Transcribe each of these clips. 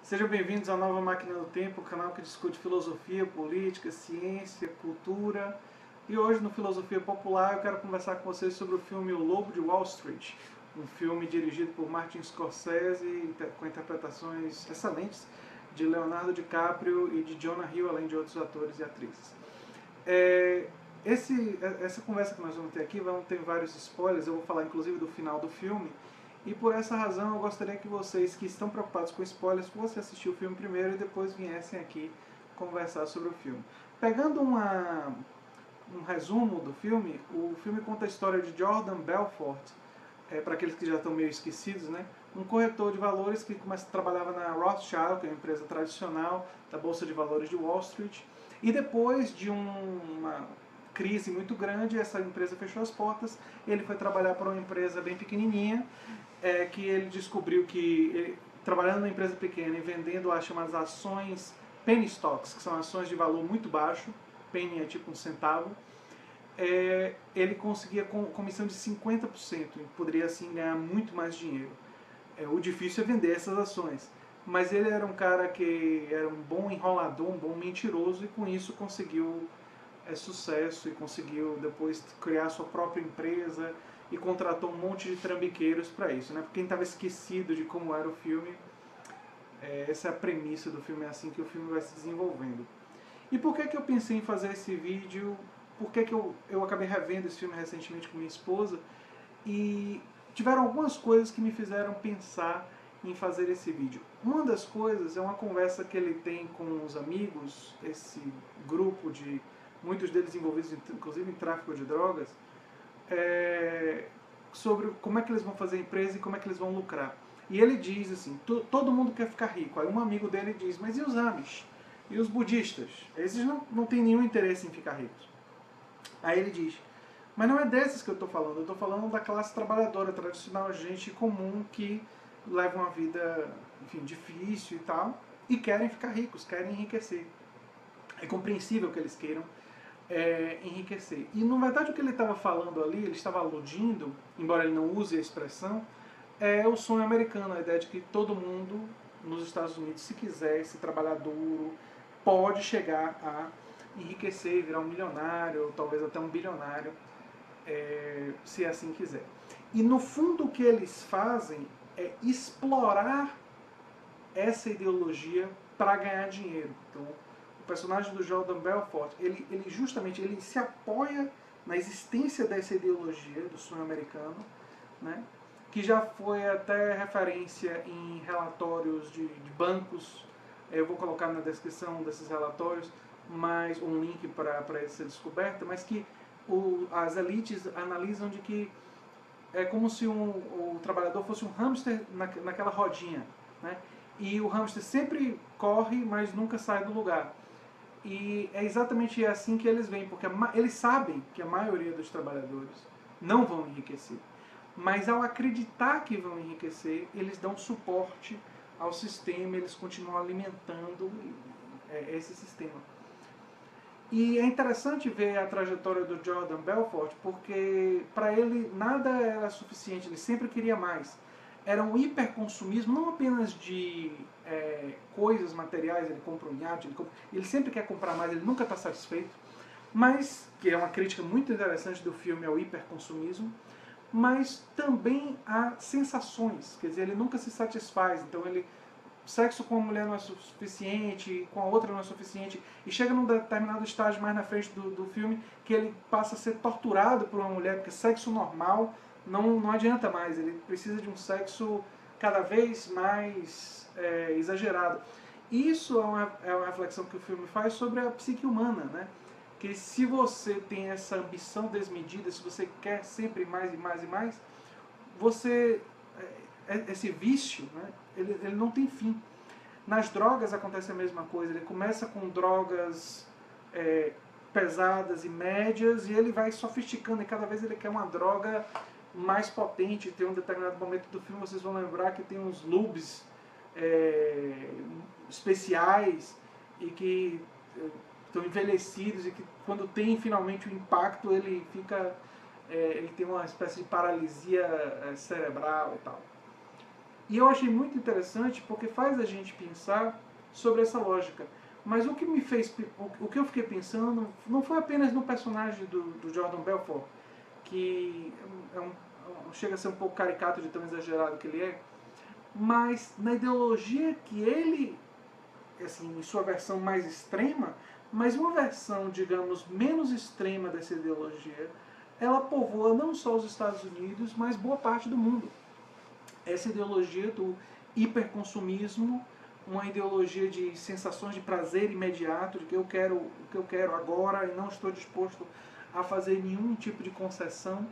Sejam bem-vindos à Nova Máquina do Tempo, o canal que discute filosofia, política, ciência, cultura. E hoje no Filosofia Popular eu quero conversar com vocês sobre o filme O Lobo de Wall Street, um filme dirigido por Martin Scorsese com interpretações excelentes de Leonardo DiCaprio e de Jonah Hill, além de outros atores e atrizes. Essa conversa que nós vamos ter aqui, vamos ter vários spoilers, eu vou falar inclusive do final do filme. E por essa razão eu gostaria que vocês que estão preocupados com spoilers fossem assistir o filme primeiro e depois viessem aqui conversar sobre o filme. Pegando um resumo do filme, o filme conta a história de Jordan Belfort, para aqueles que já estão meio esquecidos, né? Um corretor de valores que trabalhava na Rothschild, que é uma empresa tradicional da Bolsa de Valores de Wall Street, e depois de uma crise muito grande, essa empresa fechou as portas, ele foi trabalhar para uma empresa bem pequenininha, que ele descobriu que, trabalhando numa empresa pequena e vendendo as chamadas ações penny stocks, que são ações de valor muito baixo, penny é tipo um centavo, ele conseguia comissão de 50% e poderia assim ganhar muito mais dinheiro. O difícil é vender essas ações, mas ele era um cara que era um bom enrolador, um bom mentiroso, e com isso conseguiu sucesso e conseguiu depois criar sua própria empresa e contratou um monte de trambiqueiros para isso, né? Porque quem estava esquecido de como era o filme, essa é a premissa do filme, é assim que o filme vai se desenvolvendo. E por que eu pensei em fazer esse vídeo? Por que eu acabei revendo esse filme recentemente com minha esposa? E tiveram algumas coisas que me fizeram pensar em fazer esse vídeo. Uma das coisas é uma conversa que ele tem com os amigos, esse grupo de muitos deles envolvidos inclusive em tráfico de drogas, sobre como é que eles vão fazer a empresa e como é que eles vão lucrar. E ele diz assim, todo mundo quer ficar rico. Aí um amigo dele diz, mas e os Amish? E os budistas? Esses não têm nenhum interesse em ficar ricos. Aí ele diz, mas não é desses que eu estou falando, eu estou falando da classe trabalhadora tradicional, gente comum que leva uma vida, enfim, difícil e tal, e querem ficar ricos, querem enriquecer. É compreensível que eles queiram enriquecer. E na verdade o que ele estava falando ali, ele estava aludindo, embora ele não use a expressão, é o sonho americano, a ideia de que todo mundo nos Estados Unidos, se quiser, se trabalhar duro, pode chegar a enriquecer, virar um milionário, ou talvez até um bilionário, se assim quiser. E no fundo o que eles fazem é explorar essa ideologia para ganhar dinheiro. Então, o personagem do Jordan Belfort, ele justamente ele se apoia na existência dessa ideologia do sonho americano, né, que já foi até referência em relatórios de bancos. Eu vou colocar na descrição desses relatórios mais um link para essa descoberta, mas que as elites analisam de que é como se o trabalhador fosse um hamster naquela rodinha, né? E o hamster sempre corre, mas nunca sai do lugar. E é exatamente assim que eles veem, porque eles sabem que a maioria dos trabalhadores não vão enriquecer. Mas ao acreditar que vão enriquecer, eles dão suporte ao sistema, eles continuam alimentando esse sistema. E é interessante ver a trajetória do Jordan Belfort, porque para ele nada era suficiente, ele sempre queria mais. Era um hiperconsumismo, não apenas de coisas materiais, ele compra um iate, ele sempre quer comprar mais, ele nunca está satisfeito, mas, que é uma crítica muito interessante do filme ao hiperconsumismo, mas também há sensações, quer dizer, ele nunca se satisfaz, então sexo com uma mulher não é suficiente, com a outra não é suficiente, e chega num determinado estágio mais na frente do filme que ele passa a ser torturado por uma mulher, porque sexo normal não adianta mais, ele precisa de um sexo cada vez mais exagerado. Isso é uma reflexão que o filme faz sobre a psique humana, né? Que se você tem essa ambição desmedida, se você quer sempre mais e mais e mais, esse vício, né, ele não tem fim. Nas drogas acontece a mesma coisa, ele começa com drogas pesadas e médias e ele vai sofisticando e cada vez ele quer uma droga mais potente. Tem um determinado momento do filme, vocês vão lembrar que tem uns lubes especiais e que estão envelhecidos e que quando tem finalmente o impacto ele tem uma espécie de paralisia cerebral e tal. E eu achei muito interessante porque faz a gente pensar sobre essa lógica. Mas o que me fez, o que eu fiquei pensando não foi apenas no personagem do Jordan Belfort, que chega a ser um pouco caricato de tão exagerado que ele é, mas na ideologia que ele, assim, em sua versão mais extrema, mas uma versão, digamos, menos extrema dessa ideologia, ela povoa não só os Estados Unidos, mas boa parte do mundo. Essa ideologia do hiperconsumismo, uma ideologia de sensações de prazer imediato, de que eu quero o que eu quero agora e não estou disposto a fazer nenhum tipo de concessão.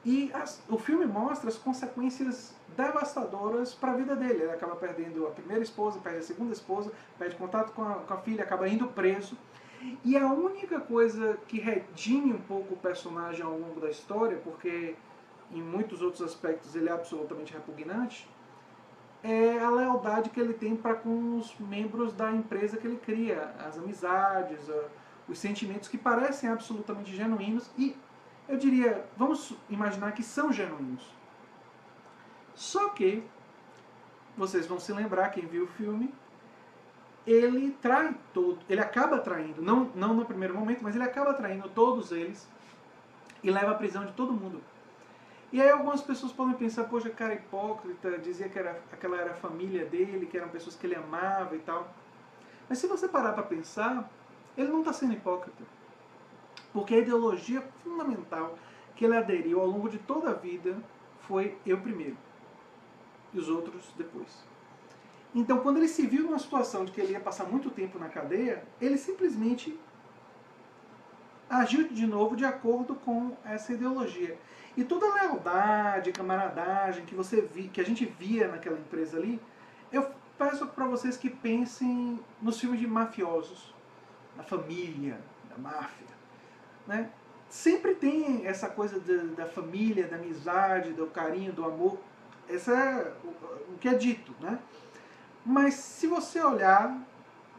E o filme mostra as consequências devastadoras para a vida dele. Ele acaba perdendo a primeira esposa, perde a segunda esposa, perde contato com a filha, acaba indo preso. E a única coisa que redime um pouco o personagem ao longo da história, porque em muitos outros aspectos ele é absolutamente repugnante, é a lealdade que ele tem para com os membros da empresa que ele cria, as amizades, os sentimentos que parecem absolutamente genuínos e, eu diria, vamos imaginar que são genuínos. Só que, vocês vão se lembrar, quem viu o filme, ele trai todo, ele acaba traindo, não no primeiro momento, mas ele acaba traindo todos eles e leva à prisão de todo mundo. E aí algumas pessoas podem pensar, poxa, cara hipócrita, dizia que aquela era a família dele, que eram pessoas que ele amava e tal. Mas se você parar para pensar, ele não está sendo hipócrita. Porque a ideologia fundamental que ele aderiu ao longo de toda a vida foi eu primeiro e os outros depois. Então, quando ele se viu numa situação de que ele ia passar muito tempo na cadeia, ele simplesmente agiu de novo de acordo com essa ideologia. E toda a lealdade, camaradagem que a gente via naquela empresa ali, eu peço para vocês que pensem nos filmes de mafiosos, da família, da máfia. Né? Sempre tem essa coisa da família, da amizade, do carinho, do amor. Esse é o que é dito. Né? Mas se você olhar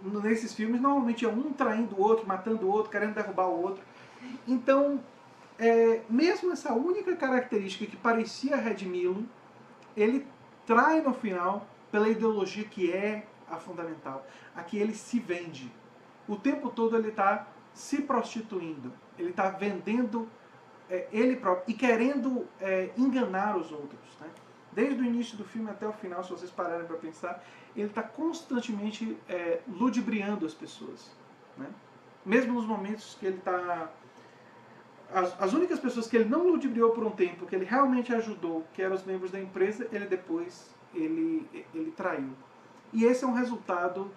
nesses filmes, normalmente é um traindo o outro, matando o outro, querendo derrubar o outro. Então, mesmo essa única característica que parecia redimi-lo, ele trai no final pela ideologia que é a fundamental, a que ele se vende. O tempo todo ele está se prostituindo, ele está vendendo ele próprio e querendo enganar os outros. Né? Desde o início do filme até o final, se vocês pararem para pensar, ele está constantemente ludibriando as pessoas. Né? Mesmo nos momentos que ele está... As únicas pessoas que ele não ludibriou por um tempo, que ele realmente ajudou, que eram os membros da empresa, ele depois ele traiu. E esse é um resultado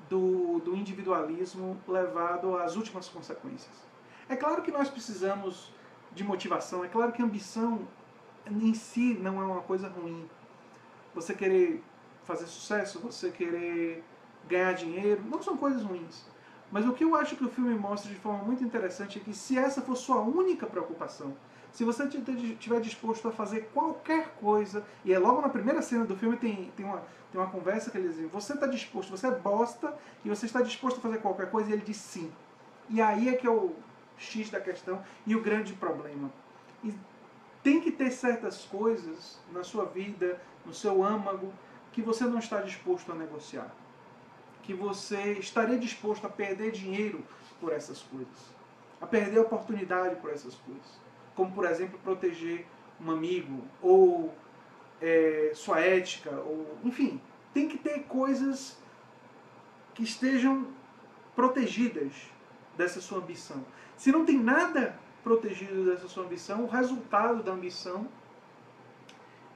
do individualismo levado às últimas consequências. É claro que nós precisamos de motivação, é claro que a ambição em si não é uma coisa ruim. Você querer fazer sucesso, você querer ganhar dinheiro, não são coisas ruins. Mas o que eu acho que o filme mostra de forma muito interessante é que se essa for sua única preocupação, se você estiver disposto a fazer qualquer coisa, e é logo na primeira cena do filme tem uma conversa que eles dizem, você está disposto, você é bosta, e você está disposto a fazer qualquer coisa, e ele diz sim. E aí é que é o X da questão e o grande problema. E tem que ter certas coisas na sua vida, no seu âmago, que você não está disposto a negociar. Que você estaria disposto a perder dinheiro por essas coisas. A perder a oportunidade por essas coisas. Como, por exemplo, proteger um amigo, ou sua ética, ou enfim. Tem que ter coisas que estejam protegidas dessa sua ambição. Se não tem nada protegido dessa sua ambição, o resultado da ambição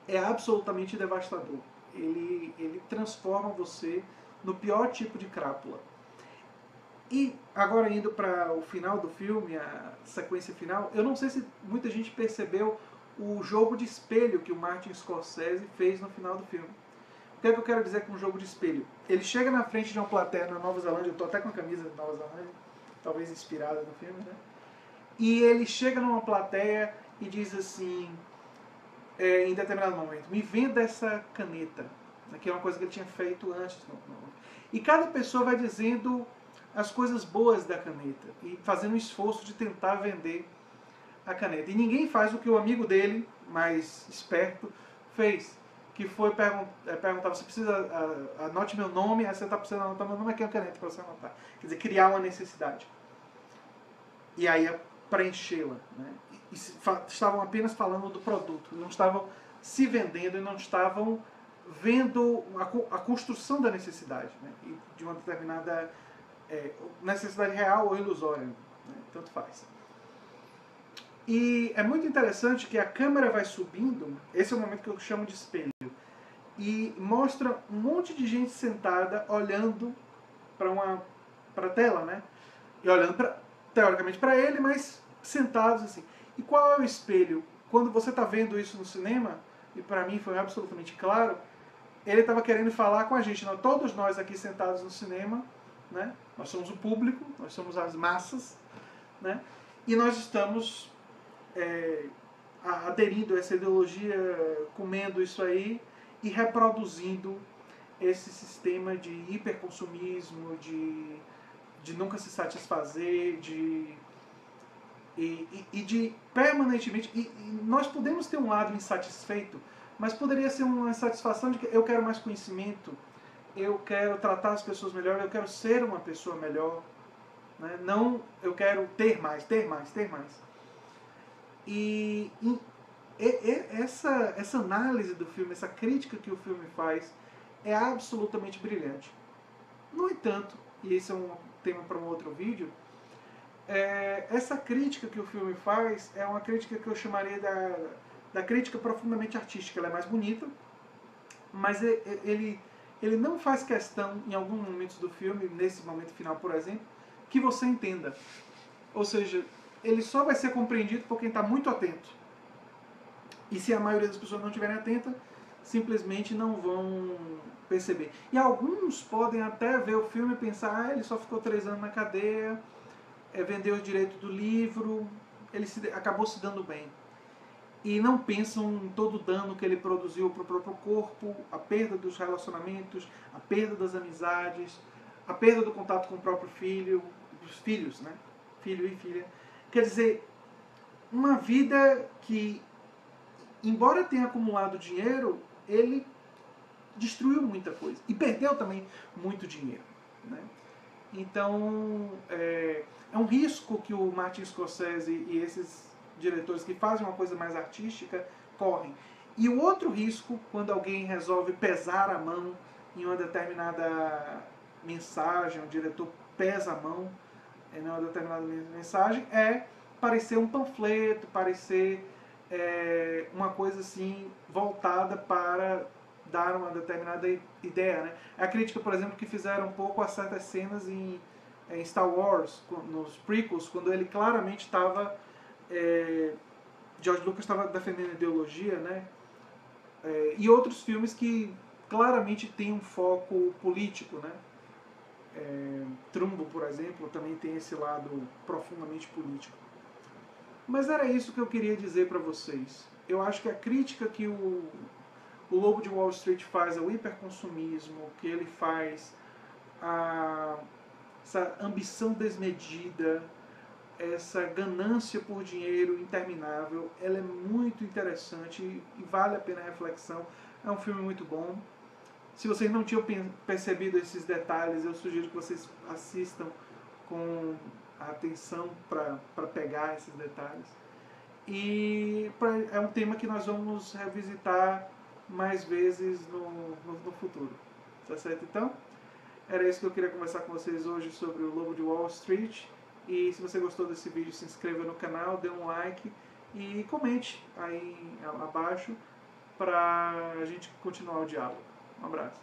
é absolutamente devastador. Ele transforma você no pior tipo de crápula. E agora indo para o final do filme, a sequência final, eu não sei se muita gente percebeu o jogo de espelho que o Martin Scorsese fez no final do filme. O que é que eu quero dizer com o jogo de espelho? Ele chega na frente de uma plateia na Nova Zelândia, eu estou até com a camisa da Nova Zelândia, talvez inspirada no filme, né? E ele chega numa plateia e diz assim, em determinado momento, me venda essa caneta, que é uma coisa que ele tinha feito antes. E cada pessoa vai dizendo as coisas boas da caneta e fazendo um esforço de tentar vender a caneta. E ninguém faz o que o amigo dele, mais esperto, fez. que foi perguntar, você precisa, anote meu nome, aí você está precisando anotar meu nome, aqui é o caneta para você anotar. Quer dizer, criar uma necessidade. E aí preenchê-la. Né? Estavam apenas falando do produto, não estavam se vendendo e não estavam vendo a construção da necessidade, né? E de uma determinada necessidade real ou ilusória, né? Tanto faz. E é muito interessante que a câmera vai subindo, esse é o momento que eu chamo de espelho, e mostra um monte de gente sentada olhando para a tela, né? E olhando teoricamente para ele, mas sentados assim. E qual é o espelho? Quando você está vendo isso no cinema, e para mim foi absolutamente claro, ele estava querendo falar com a gente. Todos nós aqui sentados no cinema, né? Nós somos o público, nós somos as massas, né? E nós estamos aderindo a essa ideologia, comendo isso aí e reproduzindo esse sistema de hiperconsumismo, de nunca se satisfazer, de permanentemente... E nós podemos ter um lado insatisfeito, mas poderia ser uma insatisfação de que eu quero mais conhecimento, eu quero tratar as pessoas melhor, eu quero ser uma pessoa melhor, né? Não eu quero ter mais, ter mais, ter mais. E essa análise do filme, essa crítica que o filme faz, é absolutamente brilhante. No entanto, e esse é um tema para um outro vídeo, essa crítica que o filme faz é uma crítica que eu chamaria da crítica profundamente artística. Ela é mais bonita, mas ele não faz questão, em alguns momentos do filme, nesse momento final, por exemplo, que você entenda. Ou seja, ele só vai ser compreendido por quem está muito atento. E se a maioria das pessoas não estiverem atentas, simplesmente não vão perceber. E alguns podem até ver o filme e pensar, ele só ficou 3 anos na cadeia, vendeu o direito do livro, ele acabou se dando bem. E não pensam em todo o dano que ele produziu para o próprio corpo, a perda dos relacionamentos, a perda das amizades, a perda do contato com o próprio filho, dos filhos, né? Filho e filha. Quer dizer, uma vida que, embora tenha acumulado dinheiro, ele destruiu muita coisa. E perdeu também muito dinheiro, né? Então, é um risco que o Martin Scorsese e esses diretores que fazem uma coisa mais artística correm. E o outro risco, quando alguém resolve pesar a mão em uma determinada mensagem, o diretor pesa a mão em uma determinada mensagem, é parecer um panfleto, parecer uma coisa assim voltada para dar uma determinada ideia, né? A crítica, por exemplo, que fizeram um pouco a certas cenas em Star Wars, nos prequels, quando ele claramente estava... George Lucas estava defendendo a ideologia, né? E outros filmes que claramente têm um foco político, né? Trumbo, por exemplo, também tem esse lado profundamente político. Mas era isso que eu queria dizer para vocês. Eu acho que a crítica que o Lobo de Wall Street faz ao hiperconsumismo, que ele faz essa ambição desmedida, essa ganância por dinheiro interminável, ela é muito interessante e vale a pena a reflexão. É um filme muito bom. Se vocês não tinham percebido esses detalhes, eu sugiro que vocês assistam com atenção para pegar esses detalhes. E é um tema que nós vamos revisitar mais vezes no futuro. Tá certo? Então, era isso que eu queria conversar com vocês hoje sobre o Lobo de Wall Street. E se você gostou desse vídeo, se inscreva no canal, dê um like e comente aí abaixo para a gente continuar o diálogo. Um abraço.